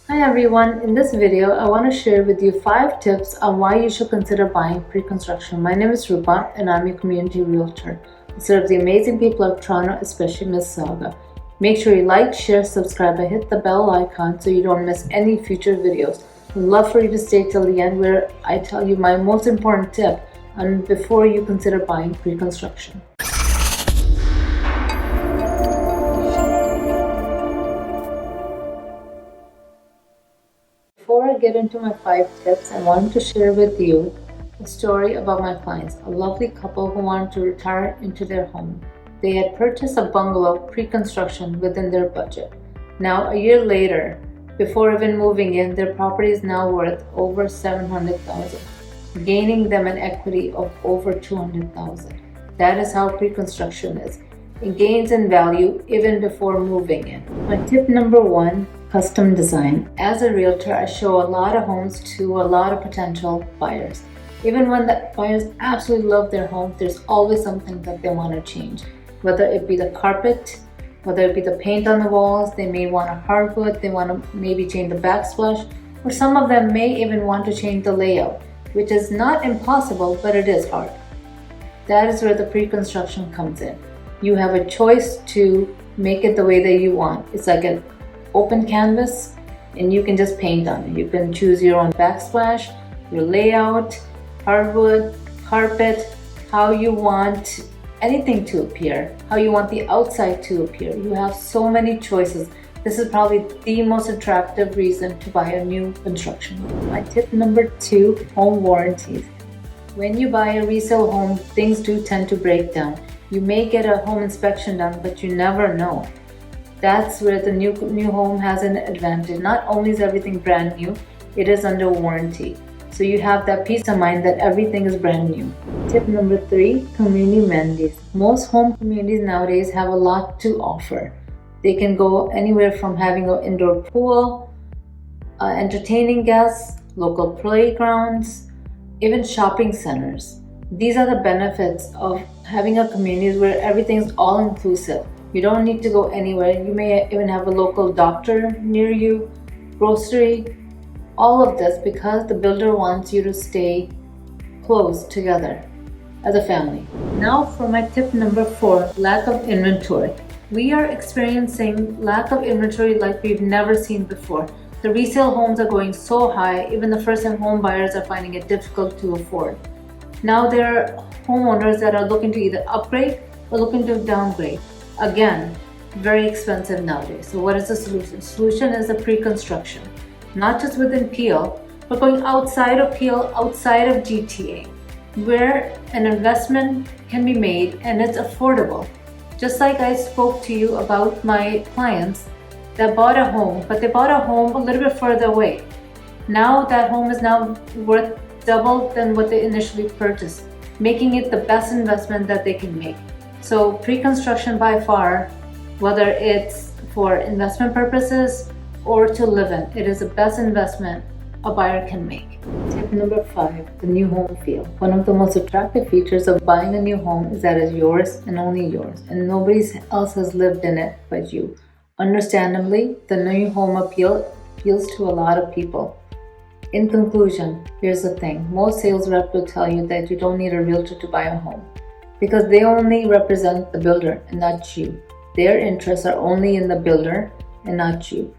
Hi everyone, in this video I want to share with you 5 tips on why you should consider buying pre-construction. My name is Rupa and I'm your community realtor. I serve the amazing people of Toronto, especially Mississauga. Make sure you like, share, subscribe and hit the bell icon so you don't miss any future videos. I'd love for you to stay till the end where I tell you my most important tip on before you consider buying pre-construction. Before I get into my 5 tips, I wanted to share with you a story about my clients, a lovely couple who wanted to retire into their home. They had purchased a bungalow pre-construction within their budget. Now, a year later, before even moving in, their property is now worth over $700,000, gaining them an equity of over $200,000. That is how pre-construction is. It gains in value even before moving in. My tip number 1, custom design. As a realtor, I show a lot of homes to a lot of potential buyers. Even when the buyers absolutely love their home, there's always something that they want to change. Whether it be the carpet, whether it be the paint on the walls, they may want a hardwood, they want to maybe change the backsplash, or some of them may even want to change the layout, which is not impossible, but it is hard. That is where the pre-construction comes in. You have a choice to make it the way that you want. It's like an open canvas and you can just paint on it. You can choose your own backsplash, your layout, hardwood, carpet, how you want anything to appear, how you want the outside to appear. You have so many choices. This is probably the most attractive reason to buy a new construction. My tip number 2, home warranties. When you buy a resale home, things do tend to break down. You may get a home inspection done, but you never know. That's where the new home has an advantage. Not only is everything brand new, it is under warranty. So you have that peace of mind that everything is brand new. Tip number 3, community amenities. Most home communities nowadays have a lot to offer. They can go anywhere from having an indoor pool, entertaining guests, local playgrounds, even shopping centers. These are the benefits of having a community where everything is all inclusive. You don't need to go anywhere. You may even have a local doctor near you, grocery, all of this because the builder wants you to stay close together as a family. Now for my tip number 4, lack of inventory. We are experiencing lack of inventory like we've never seen before. The resale homes are going so high, even the first-time home buyers are finding it difficult to afford. Now there are homeowners that are looking to either upgrade or looking to downgrade. Again, very expensive nowadays. So what is the solution? The solution is the pre-construction. Not just within Peel, but going outside of Peel, outside of GTA, where an investment can be made and it's affordable. Just like I spoke to you about my clients that bought a home, but they bought a home a little bit further away. Now that home is now worth double than what they initially purchased, making it the best investment that they can make. So pre-construction by far, whether it's for investment purposes or to live in, it is the best investment a buyer can make. Tip number 5, the new home feel. One of the most attractive features of buying a new home is that it's yours and only yours, and nobody else has lived in it but you. Understandably, the new home appeals to a lot of people. In conclusion, here's the thing. Most sales reps will tell you that you don't need a realtor to buy a home because they only represent the builder and not you. Their interests are only in the builder and not you.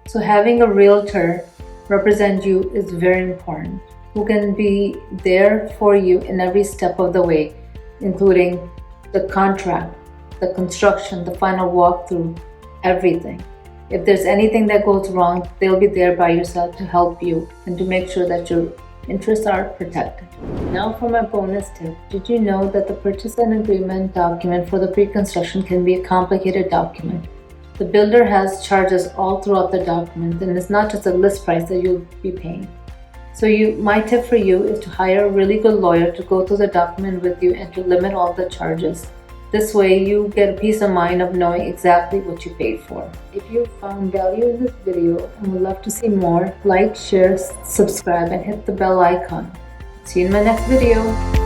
So having a realtor represent you is very important, who can be there for you in every step of the way, including the contract, the construction, the final walkthrough, everything. If there's anything that goes wrong, they'll be there by your side to help you and to make sure that your interests are protected. Now for my bonus tip. Did you know that the purchase and agreement document for the pre-construction can be a complicated document? The builder has charges all throughout the document, and it's not just a list price that you'll be paying. So my tip for you is to hire a really good lawyer to go through the document with you and to limit all the charges. This way you get a peace of mind of knowing exactly what you paid for. If you found value in this video and would love to see more, like, share, subscribe and hit the bell icon. See you in my next video.